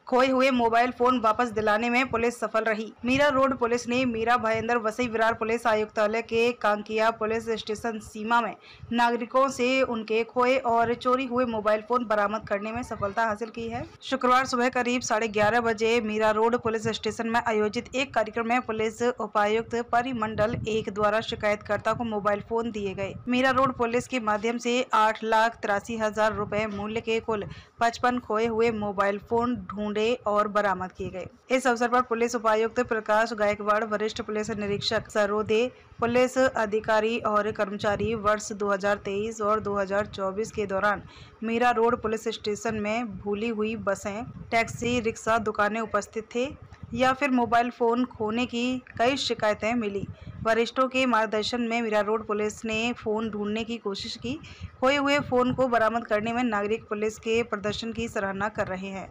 खोए हुए mobile phone वापस दिलाने में पुलिस सफल रही। मीरा रोड पुलिस ने मीरा भयेंद्र वसई विरार पुलिस आयुक्तालय के कांकिया पुलिस स्टेशन सीमा में नागरिकों से उनके खोए और चोरी हुए मोबाइल फोन बरामद करने में सफलता हासिल की है। शुक्रवार सुबह करीब 11:30 बजे मीरा रोड पुलिस स्टेशन में आयोजित एक कार्यक्रम में पुलिस उपायुक्त परिमंडल 1 द्वारा शिकायतकर्ता को मोबाइल फोन दिए गए। मीरा रोड पुलिस के माध्यम से 8,83,000 रुपए मूल्य के कुल 55 खोए हुए मोबाइल फोन ढूंढे और बरामद किए गए। इस अवसर पर पुलिस उपायुक्त प्रकाश गायकवाड़, वरिष्ठ पुलिस निरीक्षक सरोदे, पुलिस अधिकारी और कर्मचारी वर्ष 2023 और 2024 के दौरान मीरा रोड पुलिस स्टेशन में भूली हुई बसें, टैक्सी, रिक्शा, दुकानें उपस्थित थे या फिर मोबाइल फोन खोने की कई शिकायतें मिली। वरिष्ठों के मार्गदर्शन में मीरा रोड पुलिस ने फोन ढूंढने की कोशिश की। खोए हुए फोन को बरामद करने में नागरिक पुलिस के प्रदर्शन की सराहना कर रहे हैं।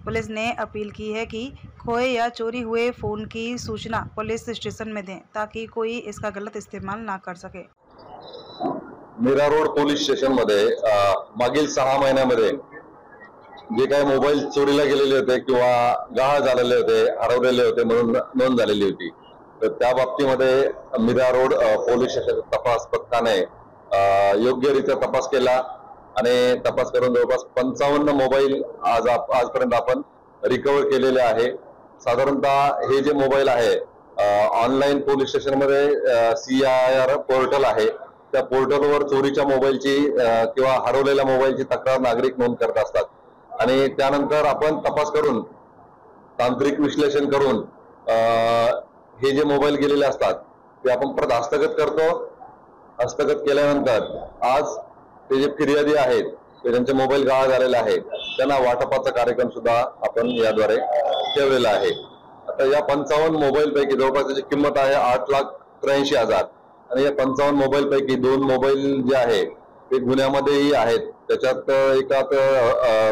पुलिस ने अपील की है कि खोए या चोरी हुए फोन की सूचना पुलिस स्टेशन में दें ताकि कोई इसका गलत इस्तेमाल ना कर सके। मीरा रोड पोलीस स्टेशन मध्ये मागील 6 महिन्यामध्ये जे काही मोबाईल चोरीला गेलेले होते किंवा गहाळ झालेले होते, हरवलेले होते म्हणून नोंद झालेली होती। तर त्या बाबतीमध्ये मीरा रोड पोलीस स्टेशन तपास पथकाने योग्यरीत्या तपास केला आणि तपास करून जवळपास 55 मोबाईल आजपर्यंत आपण रिकव्हर केलेले आहे। साधारणतः हे जे मोबाईल आहे ऑनलाईन पोलीस स्टेशन मध्ये CIR पोर्टल आहे, त्या पोर्टलवर चोरीच्या मोबाईलची किंवा हरवलेल्या मोबाईलची तक्रार नागरिक नोंद करत असतात आणि त्यानंतर आपण तपास करून तांत्रिक विश्लेषण करून हे जे मोबाईल गेलेले असतात ते आपण परत हस्तगत करतो। हस्तगत केल्यानंतर आज ते जे फिर्यादी आहेत त्यांचे मोबाईल गहाळ झालेले आहेत त्यांना वाटपाचा कार्यक्रम सुद्धा आपण याद्वारे ठेवलेला आहे। आता या 55 मोबाईल पैकी जवळपास त्याची किंमत आहे 8,83,000 आणि या 55 मोबाईल पैकी 2 मोबाईल जे आहे ते गुन्ह्यामध्येही आहेत। त्याच्यात एकात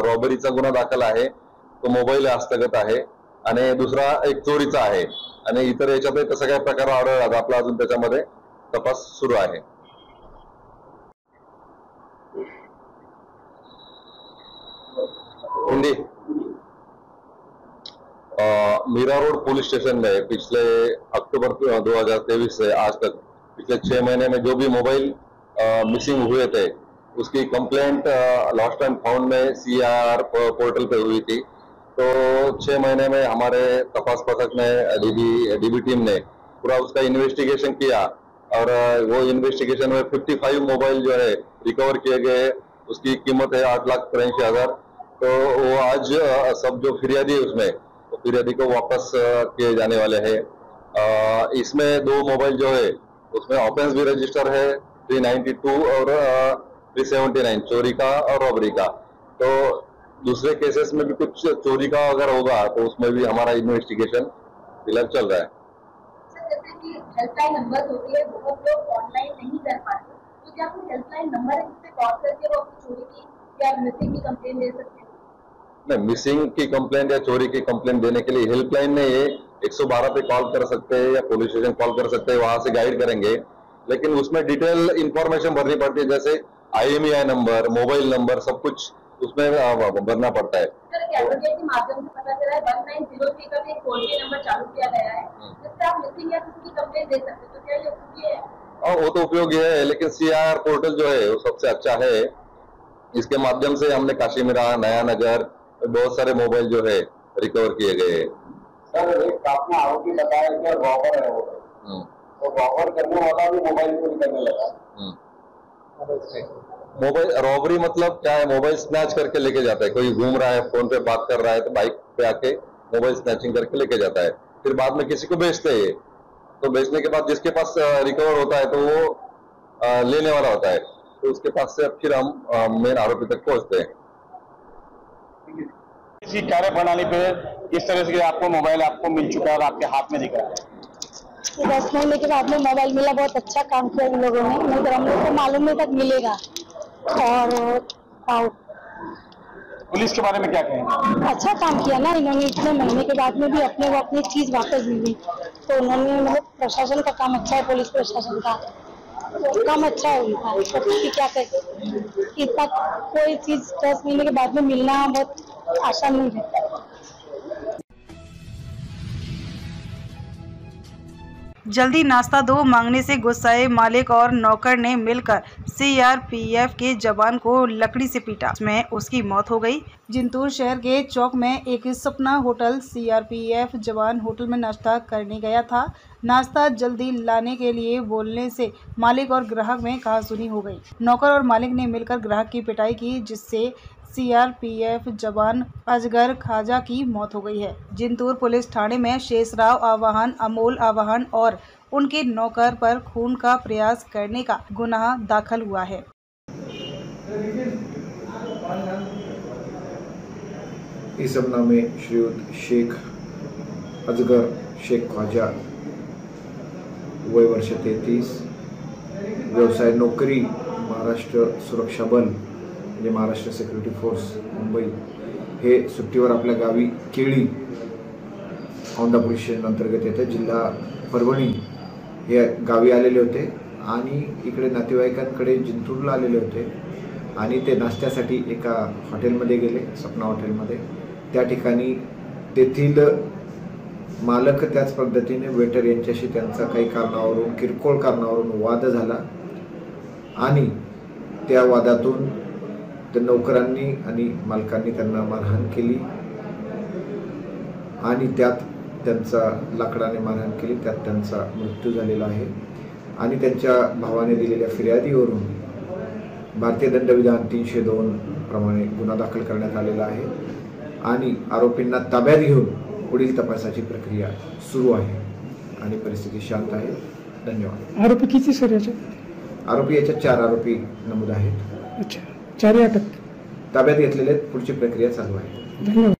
रॉबरीचा गुन्हा दाखल आहे, तो मोबाईल हस्तगत आहे आणि दुसरा एक चोरीचा आहे आणि इतर याच्यात तसं काही प्रकार आढळला आपला अजून त्याच्यामध्ये तपास सुरू आहे। हिंदी मीरा रोड पुलिस स्टेशन में पिछले अक्टूबर 2023 से आज तक पिछले 6 महीने में जो भी मोबाइल मिसिंग हुए थे उसकी कंप्लेंट लॉस्ट एंड फाउंड में CIR पोर्टल पे हुई थी। तो 6 महीने में हमारे तपास पथक ने DB टीम ने पूरा उसका इन्वेस्टिगेशन किया और वो इन्वेस्टिगेशन में 55 मोबाइल जो है रिकवर किए गए। उसकी कीमत है 8,83,000। तो वो आज सब जो फिर्यादी है उसमें तो फिर्यादी को वापस किए जाने वाले हैं। इसमें 2 मोबाइल जो है उसमें ऑफेंस भी रजिस्टर है 392 और 379 चोरी का और रॉबरी का। तो दूसरे केसेस में भी कुछ चोरी का अगर होगा तो उसमें भी हमारा इन्वेस्टिगेशन फिलहाल चल रहा है। जैसे कि हेल्पलाइन नंबर होती है बहुत लोग ऑनलाइन नहीं कर पाते, तो क्या कोई हेल्पलाइन नंबर है जिससे कॉल करके वो अपनी चोरी की या मिसिंग की कंप्लेंट दे सकते हैं? नहीं, मिसिंग की कंप्लेंट या चोरी की कंप्लेंट देने के लिए हेल्पलाइन में ये 112 पे कॉल कर सकते हैं या पुलिस स्टेशन कॉल कर सकते हैं, वहां से गाइड करेंगे। लेकिन उसमें डिटेल इंफॉर्मेशन भरनी पड़ती है, जैसे IMEI नंबर, मोबाइल नंबर, सब कुछ उसमें भरना पड़ता है। सर, कैमरे के माध्यम से पता चला है 1903 का भी एक टोल फ्री नंबर चालू किया गया है जिससे आप मिसिंग या किसी की कंप्लेंट दे सकते हैं, तो क्या ये उपयोगी है? और वो तो उपयोगी है, लेकिन CIR पोर्टल जो है वो सबसे अच्छा है। इसके माध्यम से हमने काशीमीरा, नया नगर बहुत सारे मोबाइल जो है रिकवर किए गए। सर, एक आपने आरोपी बताया कि रॉबर है वो, तो रॉबर करने वाला भी मोबाइल चोरी करने लगा। मोबाइल रॉबरी मतलब क्या है? मोबाइल स्नैच करके लेके जाता है। कोई घूम रहा है, फोन पे बात कर रहा है तो बाइक पे आके मोबाइल स्नैचिंग करके लेके जाता है, फिर बाद में किसी को बेचते हैं। तो बेचने के बाद जिसके पास रिकवर होता है तो वो लेने वाला होता है, तो उसके पास से फिर हम मेन आरोपी तक पहुंचते हैं। इसी कार्य प्रणाली पे इस तरह से आपको मोबाइल आपको मिल चुका है और आपके हाथ में दिख रहा है। 10 महीने के बाद में मोबाइल मिला, बहुत अच्छा काम किया इन लोगों ने, मगर हम लोग को मालूम नहीं तक मिलेगा। और पुलिस के बारे में क्या कहेंगे? अच्छा काम किया ना इन्होंने, इतने महीने के बाद में भी अपने को अपनी चीज वापस मिली, तो उन्होंने मतलब प्रशासन का काम अच्छा है, पुलिस प्रशासन का काम अच्छा है उनका। तो क्या कहें, इतना कोई चीज 10 महीने के बाद में मिलना बहुत आसान नहीं है। जल्दी नाश्ता दो मांगने से गुस्साए मालिक और नौकर ने मिलकर सीआरपीएफ के जवान को लकड़ी से पीटा, जिसमें उसकी मौत हो गई। जिंतूर शहर के चौक में एक सपना होटल सीआरपीएफ जवान होटल में नाश्ता करने गया था। नाश्ता जल्दी लाने के लिए बोलने से मालिक और ग्राहक में कहासुनी हो गई। नौकर और मालिक ने मिलकर ग्राहक की पिटाई की, जिससे सीआरपीएफ जवान अजगर खाजा की मौत हो गई है। जिंतूर पुलिस थाने में शेषराव आवाहन, अमोल आवाहन और उनके नौकर पर खून का प्रयास करने का गुनाह दाखिल हुआ है। इस घटना में श्रीयुत शेख अजगर शेख ख्वाजा, वय वर्ष 33, व्यवसाय नोकरी महाराष्ट्र सुरक्षा बल म्हणजे महाराष्ट्र सिक्युरिटी फोर्स मुंबई, हे सुट्टीवर आपल्या गावी केळी औंधा पोलीस स्टेशन अंतर्गत येते, जिल्हा परभणी हे गावी आलेले होते आणि इकडे नातेवाईकांकडे जिंतूरला आलेले होते आणि ते नाश्त्यासाठी एका हॉटेलमध्ये गेले, सपना हॉटेलमध्ये। त्या ठिकाणी तेथील मालक त्याच पद्धतीने वेटर यांच्याशी त्यांचा काही कारणावरून किरकोळ कारणावरून वाद झाला आणि त्या वादातून त्या नौकरांनी आणि मालकांनी त्यांना मारहाण केली आणि त्यात त्यांचा लाकडाने मारहाण केली, त्यात त्यांचा मृत्यू झालेला आहे आणि त्यांच्या भावाने दिलेल्या फिर्यादीवरून भारतीय दंडविधान 302 प्रमाणे गुन्हा दाखल करण्यात आलेला आहे आणि आरोपींना ताब्यात घेऊन पुढील तपासाची प्रक्रिया सुरू आहे आणि परिस्थिती शांत आहे। धन्यवाद। आरोपी किती सर याचे? आरोपी याच्यात 4 आरोपी नमूद आहेत। अच्छा, 4 अटक ताब्यात घेतलेले, पुढची प्रक्रिया चालू आहे। धन्यवाद।